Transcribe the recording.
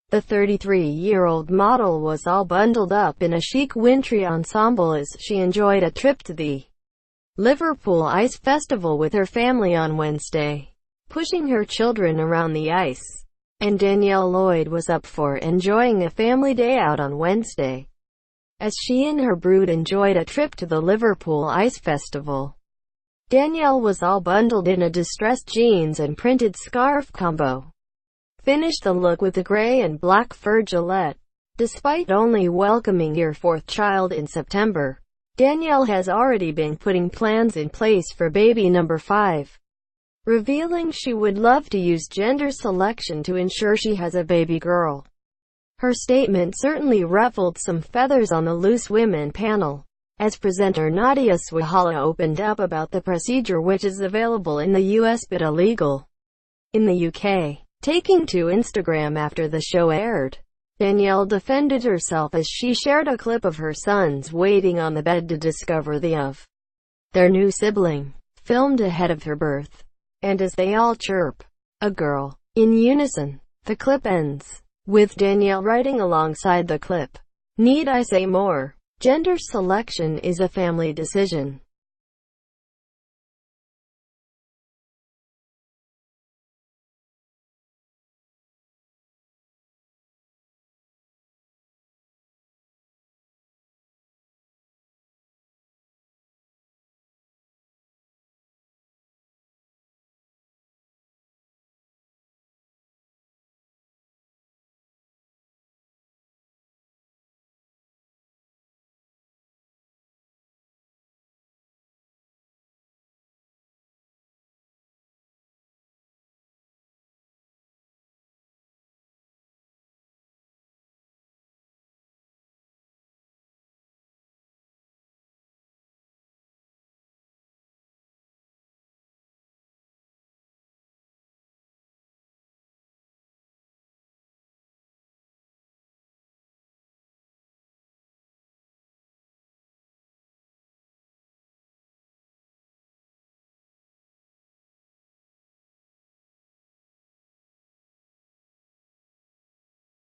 The 33-year-old model was all bundled up in a chic wintry ensemble as she enjoyed a trip to the Liverpool Ice Festival with her family on Wednesday, pushing her children around the ice. And Danielle Lloyd was up for enjoying a family day out on Wednesday, as she and her brood enjoyed a trip to the Liverpool Ice Festival. Danielle was all bundled in a distressed jeans and printed scarf combo. Finished the look with a gray and black fur Gillette. Despite only welcoming her fourth child in September, Danielle has already been putting plans in place for baby number 5, revealing she would love to use gender selection to ensure she has a baby girl. Her statement certainly ruffled some feathers on the Loose Women panel, as presenter Nadia Swahala opened up about the procedure, which is available in the US but illegal in the UK. Taking to Instagram after the show aired, Danielle defended herself as she shared a clip of her sons waiting on the bed to discover their new sibling, filmed ahead of her birth. And as they all chirp, "a girl," in unison, the clip ends with Danielle writing alongside the clip, "Need I say more? Gender selection is a family decision.